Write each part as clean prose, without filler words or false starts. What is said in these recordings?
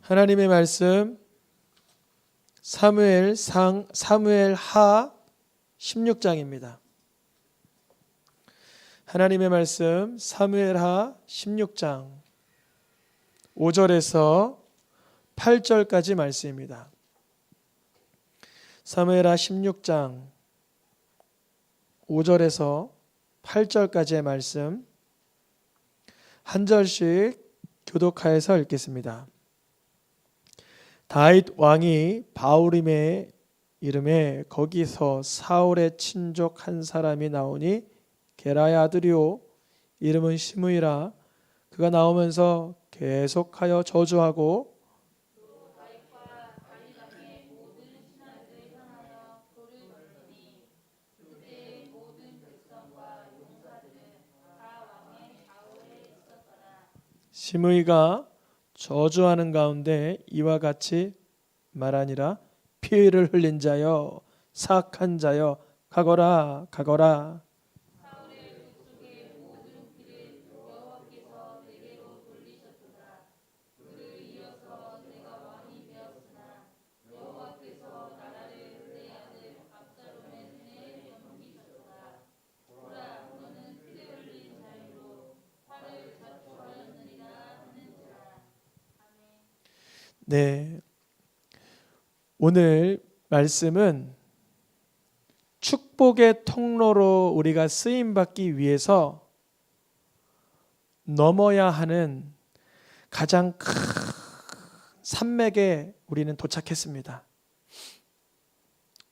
하나님의 말씀 사무엘하 16장입니다. 하나님의 말씀 사무엘하 16장 5절에서 8절까지 말씀입니다. 사무엘하 16장 5절에서 8절까지의 말씀 한 절씩 교독하여서 읽겠습니다. 다윗 왕이 바후림의 이름에 거기서 사울의 친족 한 사람이 나오니 게라의 아들이요 이름은 시므이라. 그가 나오면서 계속하여 저주하고 시므이가 저주하는 가운데 이와 같이 말하니라. 피를 흘린 자여 사악한 자여 가거라 가거라. 네, 오늘 말씀은 축복의 통로로 우리가 쓰임받기 위해서 넘어야 하는 가장 큰 산맥에 우리는 도착했습니다.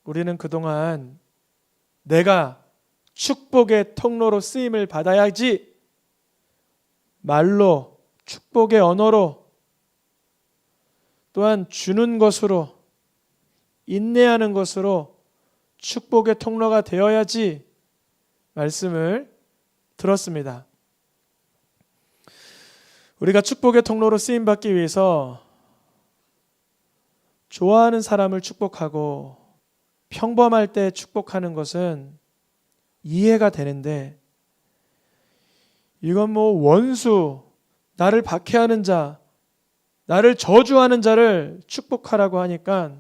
우리는 그동안 내가 축복의 통로로 쓰임을 받아야지 말로 축복의 언어로 또한 주는 것으로 인내하는 것으로 축복의 통로가 되어야지 말씀을 들었습니다. 우리가 축복의 통로로 쓰임받기 위해서 좋아하는 사람을 축복하고 평범할 때 축복하는 것은 이해가 되는데 이건 원수, 나를 박해하는 자, 나를 저주하는 자를 축복하라고 하니까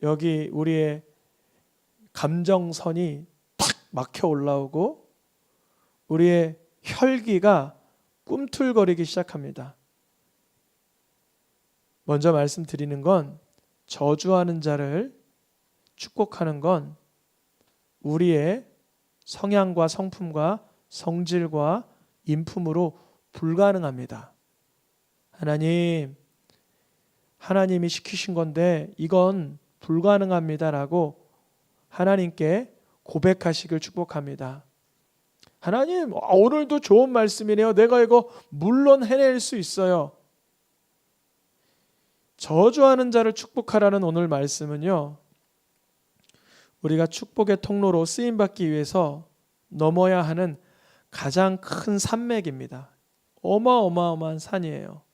여기 우리의 감정선이 탁 막혀 올라오고 우리의 혈기가 꿈틀거리기 시작합니다. 먼저 말씀드리는 건 저주하는 자를 축복하는 건 우리의 성향과 성품과 성질과 인품으로 불가능합니다. 하나님이 시키신 건데 이건 불가능합니다라고 하나님께 고백하시길 축복합니다. 하나님, 오늘도 좋은 말씀이네요. 내가 이거 물론 해낼 수 있어요. 저주하는 자를 축복하라는 오늘 말씀은요, 우리가 축복의 통로로 쓰임받기 위해서 넘어야 하는 가장 큰 산맥입니다. 어마어마한 산이에요.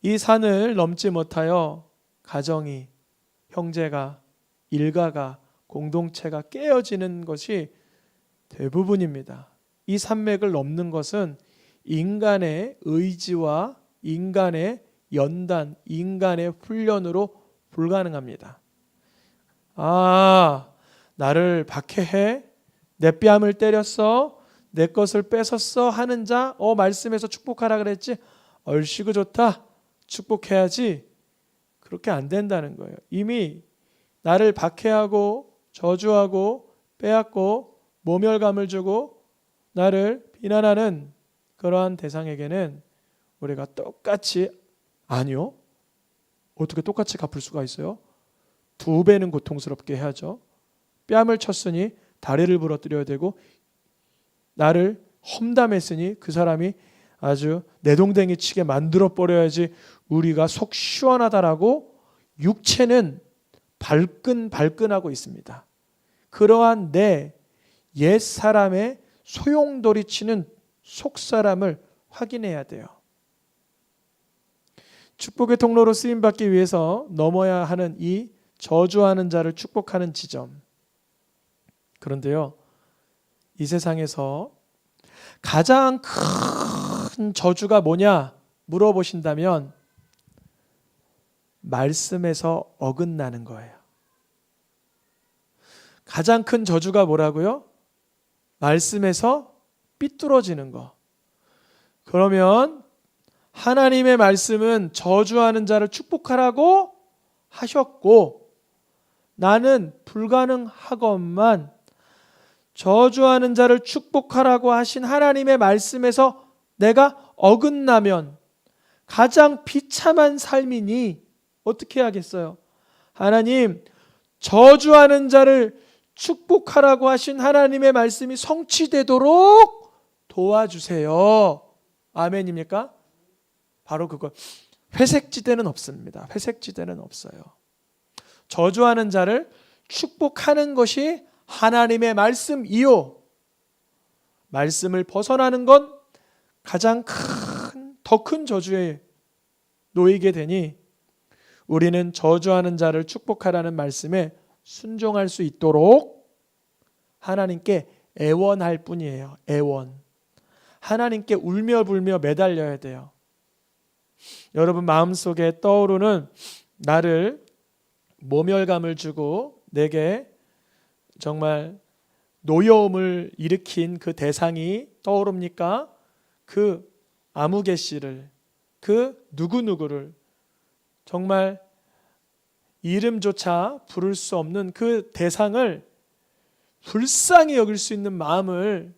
이 산을 넘지 못하여 가정이, 형제가, 일가가, 공동체가 깨어지는 것이 대부분입니다. 이 산맥을 넘는 것은 인간의 의지와 인간의 연단, 인간의 훈련으로 불가능합니다. 나를 박해해, 내 뺨을 때렸어, 내 것을 뺏었어 하는 자, 말씀에서 축복하라 그랬지? 얼씨구 좋다, 축복해야지. 그렇게 안 된다는 거예요. 이미 나를 박해하고 저주하고 빼앗고 모멸감을 주고 나를 비난하는 그러한 대상에게는 우리가 똑같이, 아니요, 어떻게 똑같이 갚을 수가 있어요? 2배는 고통스럽게 해야죠. 뺨을 쳤으니 다리를 부러뜨려야 되고 나를 험담했으니 그 사람이 아주 내동댕이 치게 만들어 버려야지 우리가 속 시원하다라고 육체는 발끈하고 있습니다. 그러한 내 옛사람의 소용돌이치는 속사람을 확인해야 돼요. 축복의 통로로 쓰임받기 위해서 넘어야 하는 이 저주하는 자를 축복하는 지점. 그런데요, 이 세상에서 가장 큰 저주가 뭐냐 물어보신다면 말씀에서 어긋나는 거예요. 가장 큰 저주가 뭐라고요? 말씀에서 삐뚤어지는 거. 그러면 하나님의 말씀은 저주하는 자를 축복하라고 하셨고, 나는 불가능하건만 저주하는 자를 축복하라고 하신 하나님의 말씀에서 내가 어긋나면 가장 비참한 삶이니 어떻게 하겠어요? 하나님, 저주하는 자를 축복하라고 하신 하나님의 말씀이 성취되도록 도와주세요. 아멘입니까? 바로 그거. 회색지대는 없습니다. 회색지대는 없어요. 저주하는 자를 축복하는 것이 하나님의 말씀이요. 말씀을 벗어나는 건 가장 더 큰 저주에 놓이게 되니 우리는 저주하는 자를 축복하라는 말씀에 순종할 수 있도록 하나님께 애원할 뿐이에요. 애원. 하나님께 울며 불며 매달려야 돼요. 여러분 마음속에 떠오르는 나를 모멸감을 주고 내게 정말 노여움을 일으킨 그 대상이 떠오릅니까? 그 아무개 씨를, 그 누구누구를, 정말 이름조차 부를 수 없는 그 대상을 불쌍히 여길 수 있는 마음을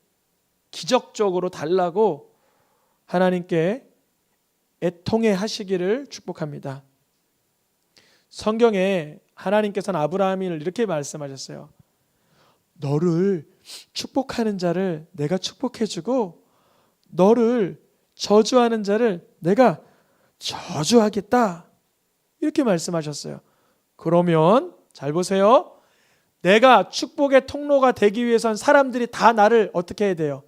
기적적으로 달라고 하나님께 애통해 하시기를 축복합니다. 성경에 하나님께서는 아브라함을 이렇게 말씀하셨어요. 너를 축복하는 자를 내가 축복해주고 너를 저주하는 자를 내가 저주하겠다. 이렇게 말씀하셨어요. 그러면 잘 보세요. 내가 축복의 통로가 되기 위해선 사람들이 다 나를 어떻게 해야 돼요?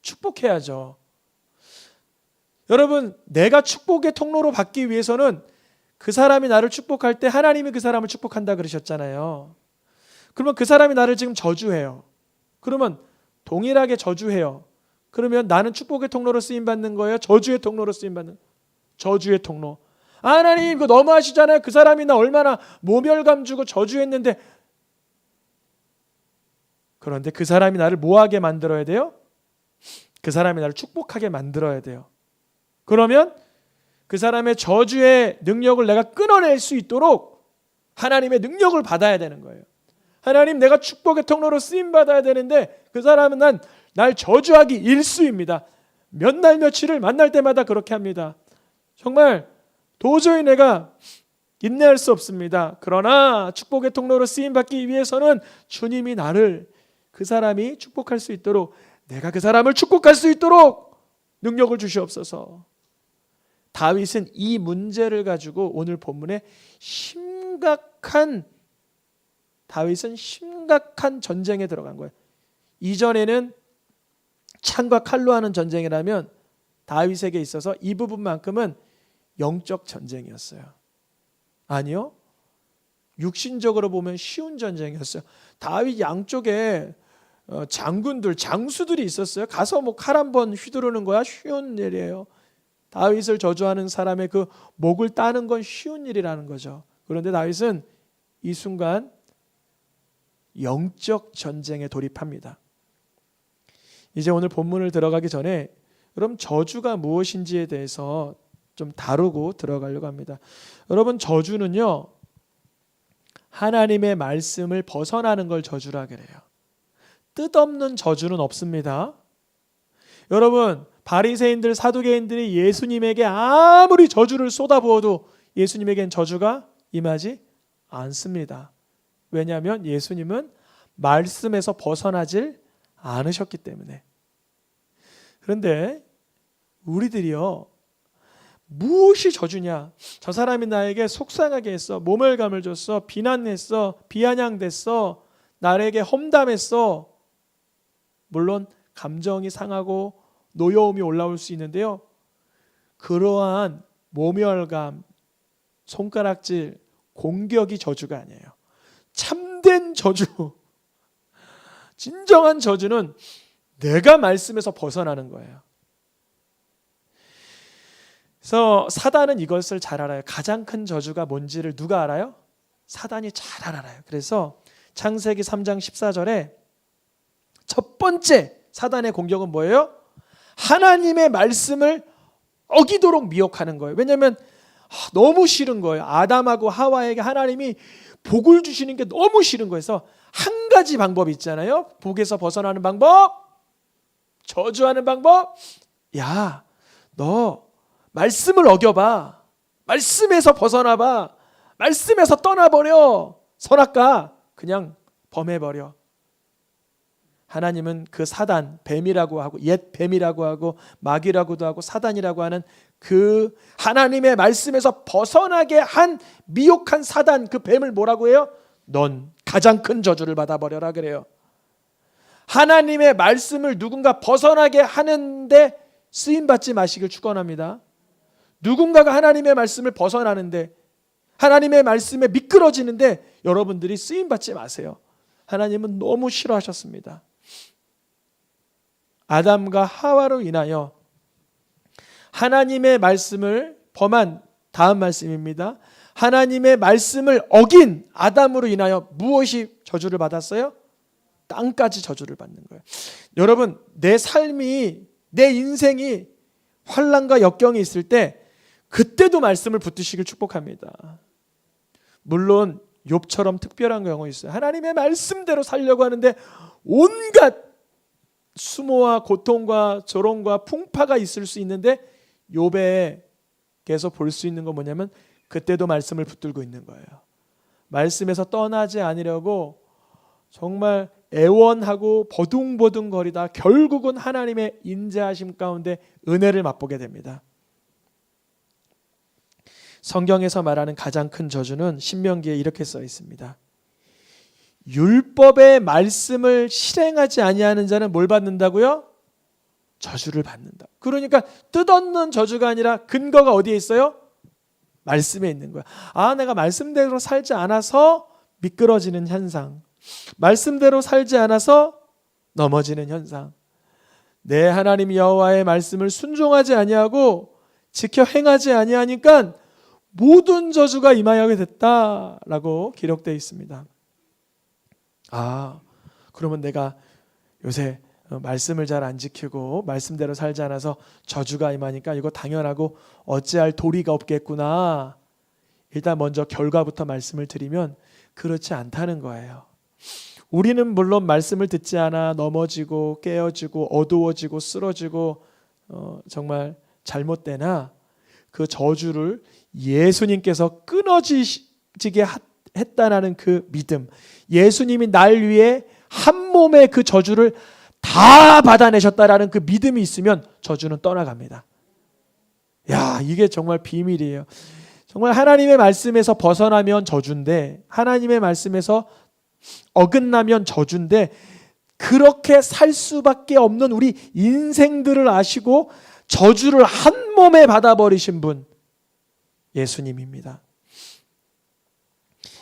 축복해야죠. 여러분, 내가 축복의 통로로 받기 위해서는 그 사람이 나를 축복할 때 하나님이 그 사람을 축복한다 그러셨잖아요. 그러면 그 사람이 나를 지금 저주해요. 그러면 동일하게 저주해요. 그러면 나는 축복의 통로로 쓰임받는 거예요? 저주의 통로로 쓰임받는 거예요? 저주의 통로. 하나님 그거 너무하시잖아요. 그 사람이 나 얼마나 모멸감 주고 저주했는데. 그런데 그 사람이 나를 뭐하게 만들어야 돼요? 그 사람이 나를 축복하게 만들어야 돼요. 그러면 그 사람의 저주의 능력을 내가 끊어낼 수 있도록 하나님의 능력을 받아야 되는 거예요. 하나님 내가 축복의 통로로 쓰임받아야 되는데 그 사람은 날 저주하기 일쑤입니다. 몇 날 며칠을 만날 때마다 그렇게 합니다. 정말 도저히 내가 인내할 수 없습니다. 그러나 축복의 통로로 쓰임받기 위해서는 주님이 나를 그 사람이 축복할 수 있도록 내가 그 사람을 축복할 수 있도록 능력을 주시옵소서. 다윗은 이 문제를 가지고 오늘 본문에 다윗은 심각한 전쟁에 들어간 거예요. 이전에는 창과 칼로 하는 전쟁이라면 다윗에게 있어서 이 부분만큼은 영적 전쟁이었어요. 아니요. 육신적으로 보면 쉬운 전쟁이었어요. 다윗 양쪽에 장군들, 장수들이 있었어요. 가서 칼 한 번 휘두르는 거야 쉬운 일이에요. 다윗을 저주하는 사람의 그 목을 따는 건 쉬운 일이라는 거죠. 그런데 다윗은 이 순간 영적 전쟁에 돌입합니다. 이제 오늘 본문을 들어가기 전에 여러분 저주가 무엇인지에 대해서 좀 다루고 들어가려고 합니다. 여러분 저주는요 하나님의 말씀을 벗어나는 걸 저주라 그래요. 뜻없는 저주는 없습니다. 여러분 바리새인들 사두개인들이 예수님에게 아무리 저주를 쏟아부어도 예수님에겐 저주가 임하지 않습니다. 왜냐하면 예수님은 말씀에서 벗어나질 않으셨기 때문에. 그런데 우리들이요 무엇이 저주냐? 저 사람이 나에게 속상하게 했어, 모멸감을 줬어, 비난했어, 비아냥댔어, 나에게 험담했어. 물론 감정이 상하고 노여움이 올라올 수 있는데요, 그러한 모멸감, 손가락질, 공격이 저주가 아니에요. 참된 저주, 진정한 저주는 내가 말씀에서 벗어나는 거예요. 그래서 사단은 이것을 잘 알아요. 가장 큰 저주가 뭔지를 누가 알아요? 사단이 잘 알아요. 그래서 창세기 3장 14절에 첫 번째 사단의 공격은 뭐예요? 하나님의 말씀을 어기도록 미혹하는 거예요. 왜냐하면 너무 싫은 거예요. 아담하고 하와에게 하나님이 복을 주시는 게 너무 싫은 거여서 한 가지 방법이 있잖아요. 복에서 벗어나는 방법, 저주하는 방법. 야, 너 말씀을 어겨봐. 말씀에서 벗어나봐. 말씀에서 떠나버려. 선악과 그냥 범해버려. 하나님은 그 사단, 뱀이라고 하고 옛 뱀이라고 하고 마귀라고도 하고 사단이라고 하는 그 하나님의 말씀에서 벗어나게 한 미혹한 사단, 그 뱀을 뭐라고 해요? 넌 가장 큰 저주를 받아버려라 그래요. 하나님의 말씀을 누군가 벗어나게 하는데 쓰임받지 마시길 축원합니다. 누군가가 하나님의 말씀을 벗어나는데, 하나님의 말씀에 미끄러지는데 여러분들이 쓰임받지 마세요. 하나님은 너무 싫어하셨습니다. 아담과 하와로 인하여 하나님의 말씀을 범한 다음 말씀입니다. 하나님의 말씀을 어긴 아담으로 인하여 무엇이 저주를 받았어요? 땅까지 저주를 받는 거예요. 여러분, 내 삶이, 내 인생이 환난과 역경이 있을 때 그때도 말씀을 붙드시길 축복합니다. 물론 욥처럼 특별한 경우 있어요. 하나님의 말씀대로 살려고 하는데 온갖 수모와 고통과 조롱과 풍파가 있을 수 있는데, 욥에게서 볼 수 있는 건 뭐냐면 그때도 말씀을 붙들고 있는 거예요. 말씀에서 떠나지 않으려고 정말 애원하고 버둥버둥거리다 결국은 하나님의 인자하심 가운데 은혜를 맛보게 됩니다. 성경에서 말하는 가장 큰 저주는 신명기에 이렇게 써 있습니다. 율법의 말씀을 실행하지 아니하는 자는 뭘 받는다고요? 저주를 받는다. 그러니까 뜻없는 저주가 아니라 근거가 어디에 있어요? 말씀에 있는 거야. 내가 말씀대로 살지 않아서 미끄러지는 현상, 말씀대로 살지 않아서 넘어지는 현상, 내 하나님 여호와의 말씀을 순종하지 아니하고 지켜 행하지 아니하니까 모든 저주가 임하게 됐다라고 기록되어 있습니다. 그러면 내가 요새 말씀을 잘 안 지키고 말씀대로 살지 않아서 저주가 임하니까 이거 당연하고 어찌할 도리가 없겠구나. 일단 먼저 결과부터 말씀을 드리면 그렇지 않다는 거예요. 우리는 물론 말씀을 듣지 않아 넘어지고 깨어지고 어두워지고 쓰러지고 정말 잘못되나 그 저주를 예수님께서 끊어지게 했다라는 그 믿음, 예수님이 날 위해 한 몸의 그 저주를 다 받아내셨다라는 그 믿음이 있으면 저주는 떠나갑니다. 이게 정말 비밀이에요. 정말 하나님의 말씀에서 벗어나면 저주인데, 하나님의 말씀에서 어긋나면 저주인데, 그렇게 살 수밖에 없는 우리 인생들을 아시고 저주를 한 몸에 받아버리신 분, 예수님입니다.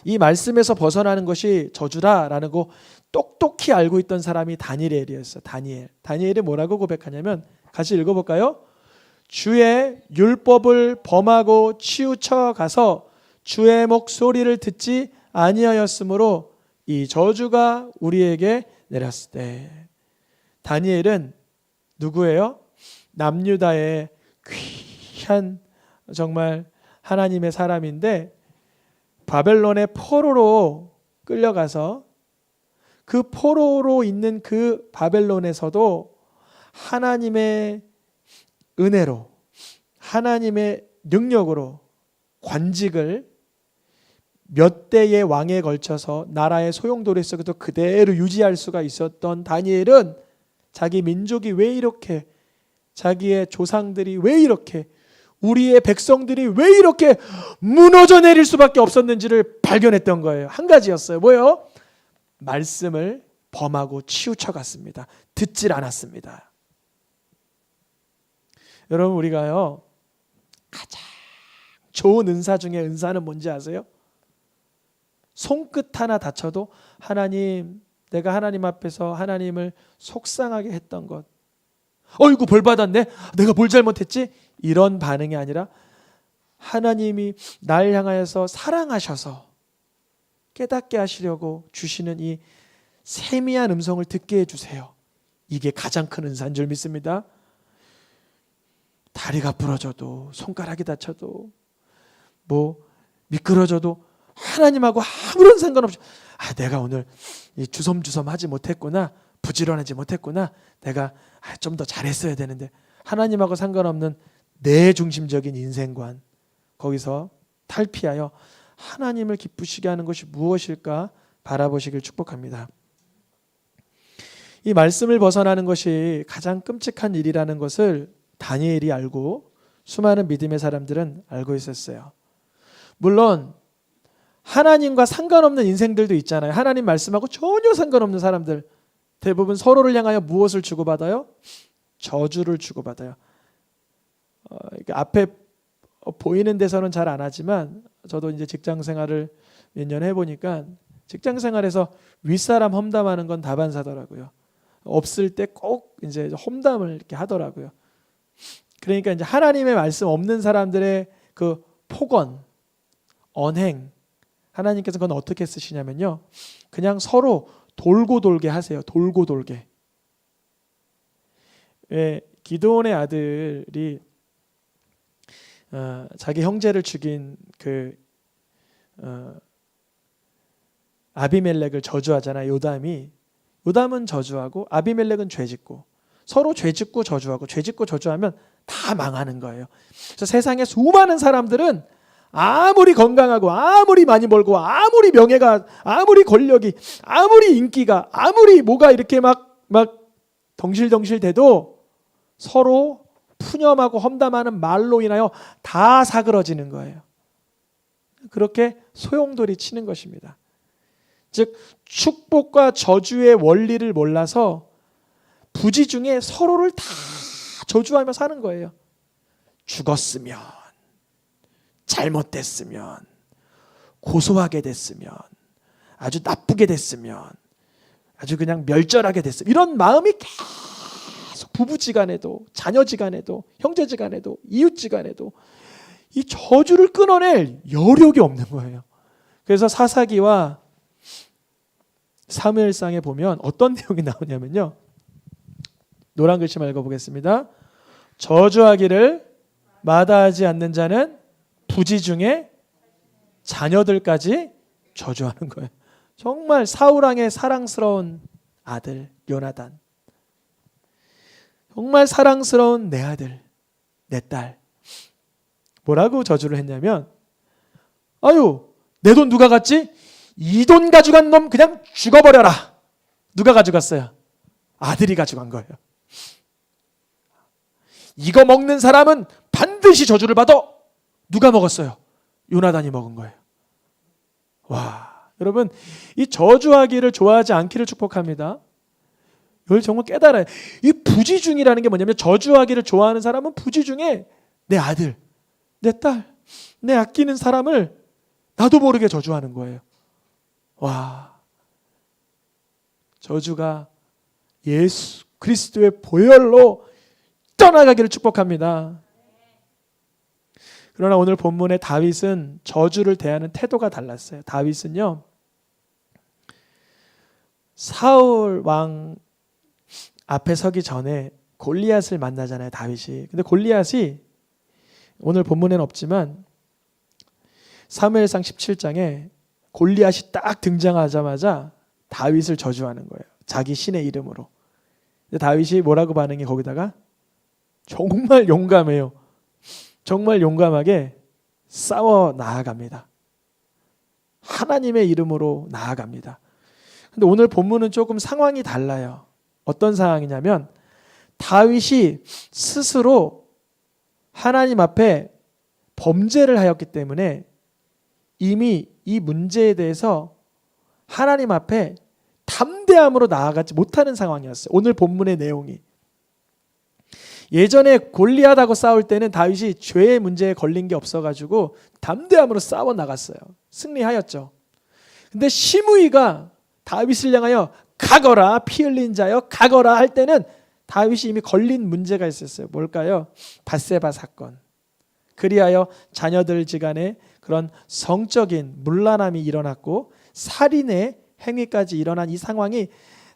이 말씀에서 벗어나는 것이 저주다라는 거 똑똑히 알고 있던 사람이 다니엘이었어요. 다니엘이 뭐라고 고백하냐면, 같이 읽어볼까요? 주의 율법을 범하고 치우쳐 가서 주의 목소리를 듣지 아니하였으므로 이 저주가 우리에게 내렸을 때. 다니엘은 누구예요? 남유다의 귀한 정말 하나님의 사람인데, 바벨론의 포로로 끌려가서 그 포로로 있는 그 바벨론에서도 하나님의 은혜로, 하나님의 능력으로 관직을 몇 대의 왕에 걸쳐서 나라의 소용돌이 속에도 그대로 유지할 수가 있었던 다니엘은 자기 민족이 왜 이렇게, 자기의 조상들이 왜 이렇게, 우리의 백성들이 왜 이렇게 무너져 내릴 수밖에 없었는지를 발견했던 거예요. 한 가지였어요. 뭐예요? 말씀을 범하고 치우쳐 갔습니다. 듣질 않았습니다. 여러분, 우리가요 가장 좋은 은사 중에 은사는 뭔지 아세요? 손끝 하나 다쳐도 하나님, 내가 하나님 앞에서 하나님을 속상하게 했던 것, 어이구 벌 받았네, 내가 뭘 잘못했지? 이런 반응이 아니라 하나님이 날 향하여서 사랑하셔서 깨닫게 하시려고 주시는 이 세미한 음성을 듣게 해주세요. 이게 가장 큰 은사인 줄 믿습니다. 다리가 부러져도, 손가락이 다쳐도, 뭐 미끄러져도 하나님하고 아무런 상관없이 내가 오늘 주섬주섬 하지 못했구나, 부지런하지 못했구나, 내가 좀 더 잘했어야 되는데, 하나님하고 상관없는 내 중심적인 인생관, 거기서 탈피하여 하나님을 기쁘시게 하는 것이 무엇일까 바라보시길 축복합니다. 이 말씀을 벗어나는 것이 가장 끔찍한 일이라는 것을 다니엘이 알고 수많은 믿음의 사람들은 알고 있었어요. 물론 하나님과 상관없는 인생들도 있잖아요. 하나님 말씀하고 전혀 상관없는 사람들, 대부분 서로를 향하여 무엇을 주고받아요? 저주를 주고받아요. 앞에 보이는 데서는 잘 안 하지만, 저도 이제 직장 생활을 몇 년 해보니까 직장 생활에서 윗사람 험담하는 건 다반사더라고요. 없을 때 꼭 이제 험담을 이렇게 하더라고요. 그러니까 이제 하나님의 말씀 없는 사람들의 그 폭언, 언행, 하나님께서 그건 어떻게 쓰시냐면요, 그냥 서로 돌고 돌게 하세요. 돌고 돌게. 왜 기드온의 아들이 자기 형제를 죽인 그 아비멜렉을 저주하잖아요. 요담은 저주하고 아비멜렉은 죄짓고, 서로 죄짓고 저주하고, 죄짓고 저주하면 다 망하는 거예요. 그래서 세상에 수많은 사람들은 아무리 건강하고 아무리 많이 벌고 아무리 명예가, 아무리 권력이, 아무리 인기가, 아무리 뭐가 이렇게 막 덩실덩실 돼도 서로 푸념하고 험담하는 말로 인하여 다 사그러지는 거예요. 그렇게 소용돌이 치는 것입니다. 즉 축복과 저주의 원리를 몰라서 부지 중에 서로를 다 저주하며 사는 거예요. 죽었으면, 잘못됐으면, 고소하게 됐으면, 아주 나쁘게 됐으면, 아주 그냥 멸절하게 됐으면, 이런 마음이 계속 부부지간에도, 자녀지간에도, 형제지간에도, 이웃지간에도 이 저주를 끊어낼 여력이 없는 거예요. 그래서 사사기와 사무엘상에 보면 어떤 내용이 나오냐면요, 노란 글씨만 읽어보겠습니다. 저주하기를 마다하지 않는 자는 부지 중에 자녀들까지 저주하는 거예요. 정말 사울왕의 사랑스러운 아들 요나단, 정말 사랑스러운 내 아들, 내 딸, 뭐라고 저주를 했냐면, 아유, 내 돈 누가 갔지? 이 돈 가져간 놈 그냥 죽어버려라. 누가 가져갔어요? 아들이 가져간 거예요. 이거 먹는 사람은 반드시 저주를 받아. 누가 먹었어요? 요나단이 먹은 거예요. 와, 여러분, 이 저주하기를 좋아하지 않기를 축복합니다. 이걸 정말 깨달아요. 이 부지중이라는 게 뭐냐면, 저주하기를 좋아하는 사람은 부지중에 내 아들, 내 딸, 내 아끼는 사람을 나도 모르게 저주하는 거예요. 와, 저주가 예수 그리스도의 보혈로 떠나가기를 축복합니다. 그러나 오늘 본문의 다윗은 저주를 대하는 태도가 달랐어요. 다윗은요, 사울 왕 앞에 서기 전에 골리앗을 만나잖아요, 다윗이. 근데 골리앗이 오늘 본문에는 없지만 사무엘상 17장에 골리앗이 딱 등장하자마자 다윗을 저주하는 거예요. 자기 신의 이름으로. 근데 다윗이 뭐라고 반응해? 거기다가 정말 용감해요. 정말 용감하게 싸워 나아갑니다. 하나님의 이름으로 나아갑니다. 근데 오늘 본문은 조금 상황이 달라요. 어떤 상황이냐면, 다윗이 스스로 하나님 앞에 범죄를 하였기 때문에 이미 이 문제에 대해서 하나님 앞에 담대함으로 나아가지 못하는 상황이었어요. 오늘 본문의 내용이. 예전에 골리앗하고 싸울 때는 다윗이 죄의 문제에 걸린 게 없어가지고 담대함으로 싸워 나갔어요. 승리하였죠. 근데 시므이가 다윗을 향하여 가거라, 피 흘린 자여 가거라 할 때는 다윗이 이미 걸린 문제가 있었어요. 뭘까요? 밧세바 사건. 그리하여 자녀들지간에 그런 성적인 문란함이 일어났고 살인의 행위까지 일어난 이 상황이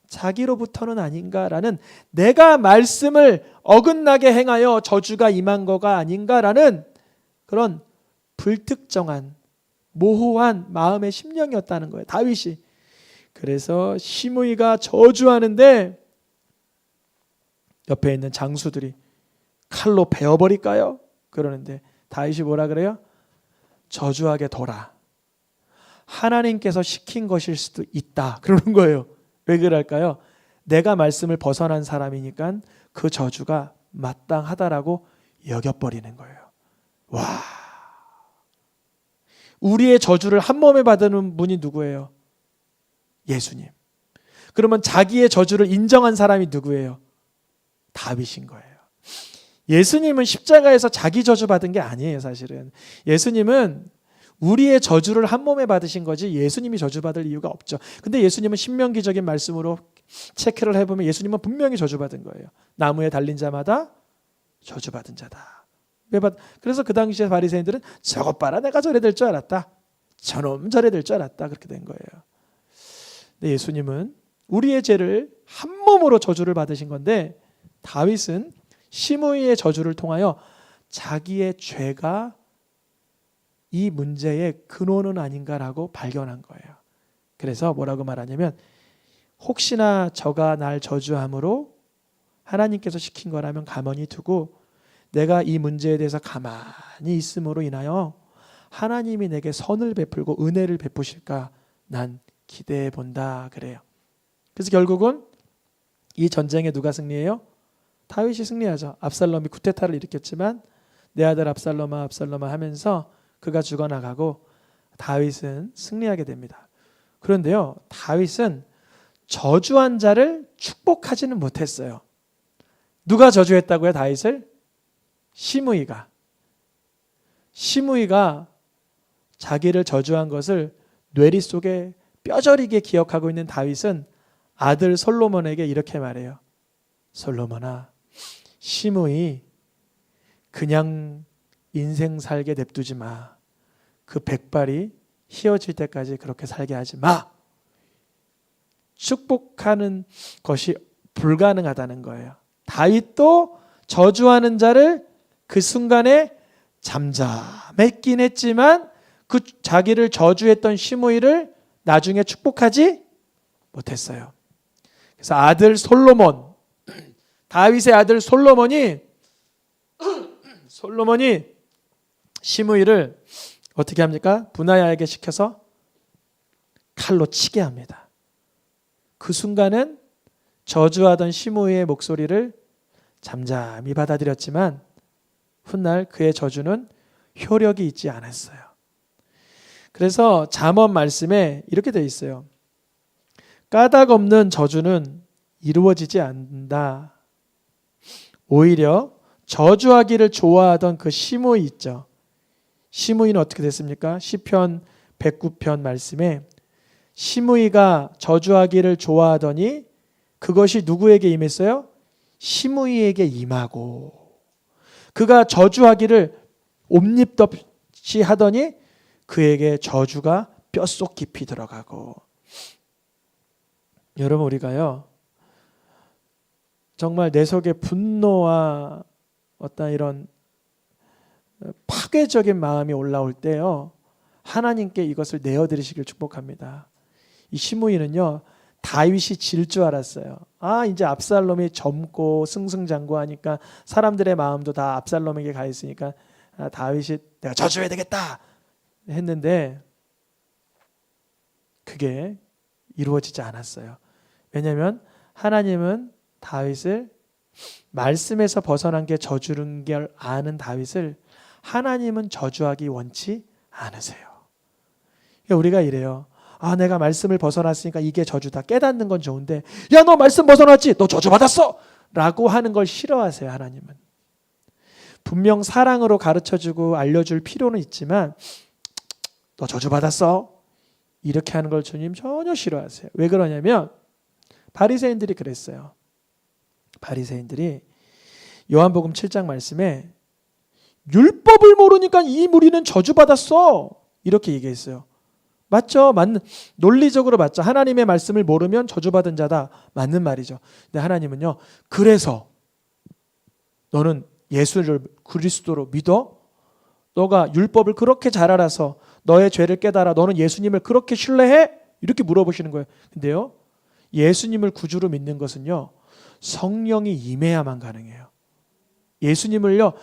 자기로부터는 아닌가라는, 내가 말씀을 어긋나게 행하여 저주가 임한 거가 아닌가라는 그런 불특정한 모호한 마음의 심령이었다는 거예요, 다윗이. 그래서 시므이가 저주하는데 옆에 있는 장수들이 칼로 베어버릴까요? 그러는데 다윗이 뭐라 그래요? 저주하게 둬라. 하나님께서 시킨 것일 수도 있다. 그러는 거예요. 왜 그럴까요? 내가 말씀을 벗어난 사람이니까 그 저주가 마땅하다라고 여겨버리는 거예요. 와, 우리의 저주를 한 몸에 받는 분이 누구예요? 예수님. 그러면 자기의 저주를 인정한 사람이 누구예요? 다윗인 거예요. 예수님은 십자가에서 자기 저주 받은 게 아니에요, 사실은. 예수님은 우리의 저주를 한 몸에 받으신 거지 예수님이 저주받을 이유가 없죠. 근데 예수님은 신명기적인 말씀으로 체크를 해보면 예수님은 분명히 저주받은 거예요. 나무에 달린 자마다 저주받은 자다. 그래서 그 당시에 바리새인들은 저것 봐라, 내가 저래 될 줄 알았다, 저놈 저래 될 줄 알았다, 그렇게 된 거예요. 근데 예수님은 우리의 죄를 한 몸으로 저주를 받으신 건데, 다윗은 시므이의 저주를 통하여 자기의 죄가 이 문제의 근원은 아닌가라고 발견한 거예요. 그래서 뭐라고 말하냐면, 혹시나 저가 날 저주함으로 하나님께서 시킨 거라면 가만히 두고 내가 이 문제에 대해서 가만히 있음으로 인하여 하나님이 내게 선을 베풀고 은혜를 베푸실까 난 기대해 본다 그래요. 그래서 결국은 이 전쟁에 누가 승리해요? 다윗이 승리하죠. 압살롬이 쿠데타를 일으켰지만 내 아들 압살롬아 압살롬아 하면서 그가 죽어나가고 다윗은 승리하게 됩니다. 그런데요, 다윗은 저주한 자를 축복하지는 못했어요. 누가 저주했다고요, 다윗을? 시므이가 자기를 저주한 것을 뇌리 속에 뼈저리게 기억하고 있는 다윗은 아들 솔로몬에게 이렇게 말해요. 솔로몬아, 시므이 그냥 인생 살게 냅두지 마. 그 백발이 휘어질 때까지 그렇게 살게 하지 마. 축복하는 것이 불가능하다는 거예요. 다윗도 저주하는 자를 그 순간에 잠잠했긴 했지만 그 자기를 저주했던 시므이를 나중에 축복하지 못했어요. 그래서 아들 솔로몬, 다윗의 아들 솔로몬이 시므이를 어떻게 합니까? 분하야에게 시켜서 칼로 치게 합니다. 그 순간은 저주하던 시므이의 목소리를 잠잠히 받아들였지만 훗날 그의 저주는 효력이 있지 않았어요. 그래서 잠언 말씀에 이렇게 되어 있어요. 까닭 없는 저주는 이루어지지 않는다. 오히려 저주하기를 좋아하던 그 시므이 있죠. 시므이는 어떻게 됐습니까? 시편 109편 말씀에 시므이가 저주하기를 좋아하더니 그것이 누구에게 임했어요? 시므이에게 임하고, 그가 저주하기를 옴닙없이 하더니 그에게 저주가 뼛속 깊이 들어가고. 여러분, 우리가요 정말 내 속에 분노와 어떤 이런 파괴적인 마음이 올라올 때요, 하나님께 이것을 내어드리시길 축복합니다. 이 시므이는요 다윗이 질 줄 알았어요. 이제 압살롬이 젊고 승승장구하니까 사람들의 마음도 다 압살롬에게 가 있으니까 다윗이 내가 저주해야 되겠다 했는데 그게 이루어지지 않았어요. 왜냐하면 하나님은 다윗을, 말씀에서 벗어난 게 저주는 걸 아는 다윗을 하나님은 저주하기 원치 않으세요. 그러니까 우리가 이래요. 내가 말씀을 벗어났으니까 이게 저주다. 깨닫는 건 좋은데, 야, 너 말씀 벗어났지? 너 저주 받았어! 라고 하는 걸 싫어하세요, 하나님은. 분명 사랑으로 가르쳐주고 알려줄 필요는 있지만 너 저주 받았어? 이렇게 하는 걸 주님 전혀 싫어하세요. 왜 그러냐면 바리새인들이 그랬어요. 바리새인들이 요한복음 7장 말씀에 율법을 모르니까 이 무리는 저주받았어 이렇게 얘기했어요. 맞죠? 논리적으로 맞죠. 하나님의 말씀을 모르면 저주받은 자다. 맞는 말이죠. 근데 하나님은요, 그래서 너는 예수를 그리스도로 믿어? 너가 율법을 그렇게 잘 알아서 너의 죄를 깨달아 너는 예수님을 그렇게 신뢰해? 이렇게 물어보시는 거예요. 근데요, 예수님을 구주로 믿는 것은요, 성령이 임해야만 가능해요. 예수님을요,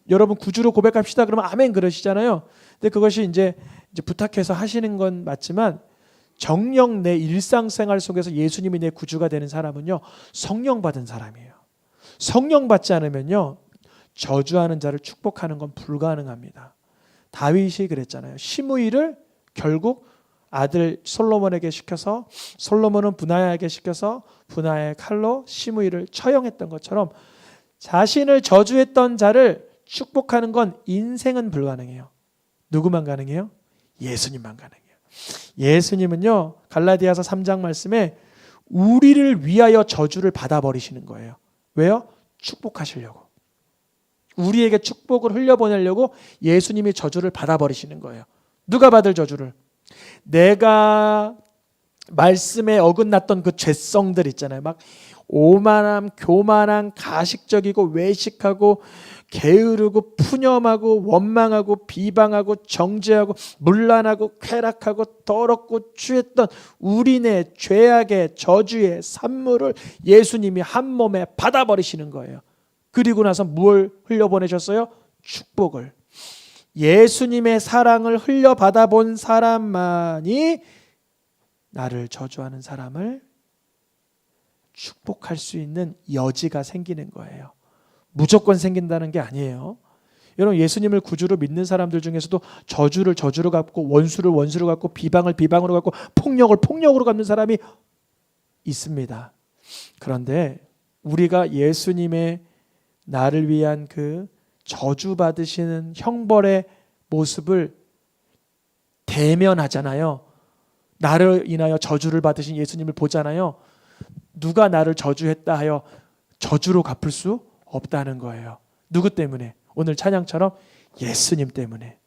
여러분 구주로 고백합시다 그러면 아멘 그러시잖아요. 근데 그것이 이제 부탁해서 하시는 건 맞지만 정녕 내 일상생활 속에서 예수님이 내 구주가 되는 사람은요, 성령 받은 사람이에요. 성령 받지 않으면요, 저주하는 자를 축복하는 건 불가능합니다. 다윗이 그랬잖아요. 시므이를 결국 아들 솔로몬에게 시켜서 솔로몬은 분하야에게 시켜서 분하야의 칼로 시므이를 처형했던 것처럼 자신을 저주했던 자를 축복하는 건 인생은 불가능해요. 누구만 가능해요? 예수님만 가능해요. 예수님은요, 갈라디아서 3장 말씀에 우리를 위하여 저주를 받아버리시는 거예요. 왜요? 축복하시려고. 우리에게 축복을 흘려보내려고 예수님이 저주를 받아버리시는 거예요. 누가 받을 저주를? 내가 말씀에 어긋났던 그 죄성들 있잖아요. 막 오만함, 교만함, 가식적이고 외식하고 게으르고 푸념하고 원망하고 비방하고 정죄하고 문란하고 쾌락하고 더럽고 취했던 우리네 죄악의 저주의 산물을 예수님이 한 몸에 받아버리시는 거예요. 그리고 나서 뭘 흘려보내셨어요? 축복을. 예수님의 사랑을 흘려받아 본 사람만이 나를 저주하는 사람을 축복할 수 있는 여지가 생기는 거예요. 무조건 생긴다는 게 아니에요. 여러분, 예수님을 구주로 믿는 사람들 중에서도 저주를 저주로 갚고 원수를 원수로 갚고 비방을 비방으로 갚고 폭력을 폭력으로 갚는 사람이 있습니다. 그런데 우리가 예수님의 나를 위한 그 저주받으시는 형벌의 모습을 대면하잖아요. 나를 인하여 저주를 받으신 예수님을 보잖아요. 누가 나를 저주했다 하여 저주로 갚을 수 없다는 거예요. 누구 때문에? 오늘 찬양처럼 예수님 때문에.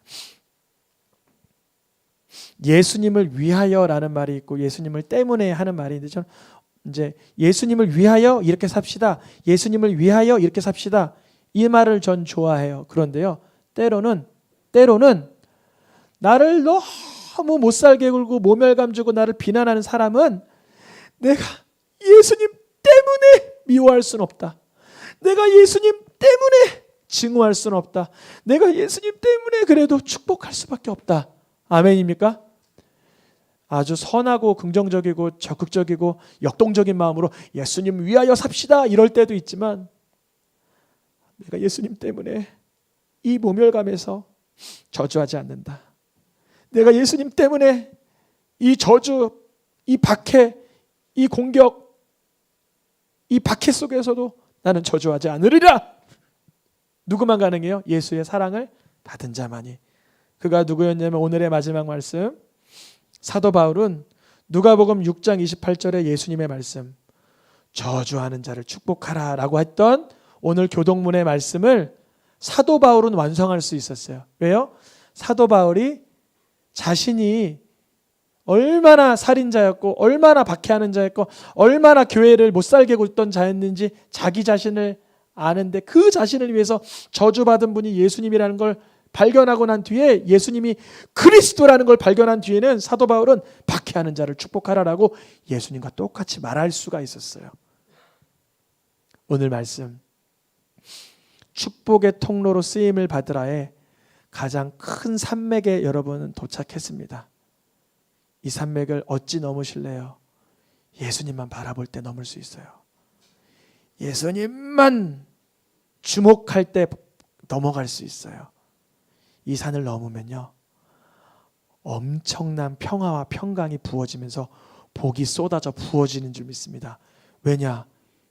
예수님을 위하여라는 말이 있고 예수님을 때문에 하는 말이 있는데 저는 이제 예수님을 위하여 이렇게 삽시다. 예수님을 위하여 이렇게 삽시다. 이 말을 전 좋아해요. 그런데요, 때로는 나를 너무 못 살게 굴고 모멸감 주고 나를 비난하는 사람은 내가 예수님 때문에 미워할 수는 없다. 내가 예수님 때문에 증오할 수는 없다. 내가 예수님 때문에 그래도 축복할 수밖에 없다. 아멘입니까? 아주 선하고 긍정적이고 적극적이고 역동적인 마음으로 예수님 위하여 삽시다 이럴 때도 있지만 내가 예수님 때문에 이 모멸감에서 저주하지 않는다. 내가 예수님 때문에 이 저주, 이 박해, 이 공격, 이 박해 속에서도 나는 저주하지 않으리라. 누구만 가능해요? 예수의 사랑을 받은 자만이. 그가 누구였냐면 오늘의 마지막 말씀, 사도 바울은 누가복음 6장 28절에 예수님의 말씀, 저주하는 자를 축복하라 라고 했던 오늘 교동문의 말씀을 사도 바울은 완성할 수 있었어요. 왜요? 사도 바울이 자신이 얼마나 살인자였고 얼마나 박해하는 자였고 얼마나 교회를 못 살게 굴던 자였는지 자기 자신을 아는데 그 자신을 위해서 저주받은 분이 예수님이라는 걸 발견하고 난 뒤에, 예수님이 그리스도라는 걸 발견한 뒤에는 사도 바울은 박해하는 자를 축복하라라고 예수님과 똑같이 말할 수가 있었어요. 오늘 말씀, 축복의 통로로 쓰임을 받으라에 가장 큰 산맥에 여러분은 도착했습니다. 이 산맥을 어찌 넘으실래요? 예수님만 바라볼 때 넘을 수 있어요. 예수님만 주목할 때 넘어갈 수 있어요. 이 산을 넘으면요, 엄청난 평화와 평강이 부어지면서 복이 쏟아져 부어지는 줄 믿습니다. 왜냐?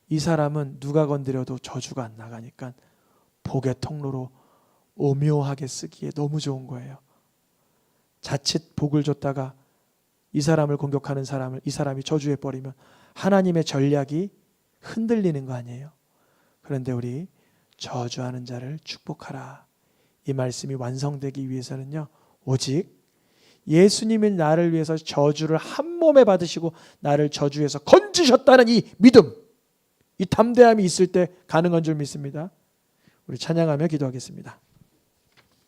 이 사람은 누가 건드려도 저주가 안 나가니까 복의 통로로 오묘하게 쓰기에 너무 좋은 거예요. 자칫 복을 줬다가 이 사람을 공격하는 사람을 이 사람이 저주해버리면 하나님의 전략이 흔들리는 거 아니에요? 그런데 우리 저주하는 자를 축복하라. 이 말씀이 완성되기 위해서는요, 오직 예수님이 나를 위해서 저주를 한 몸에 받으시고 나를 저주에서 건지셨다는 이 믿음, 이 담대함이 있을 때 가능한 줄 믿습니다. 우리 찬양하며 기도하겠습니다.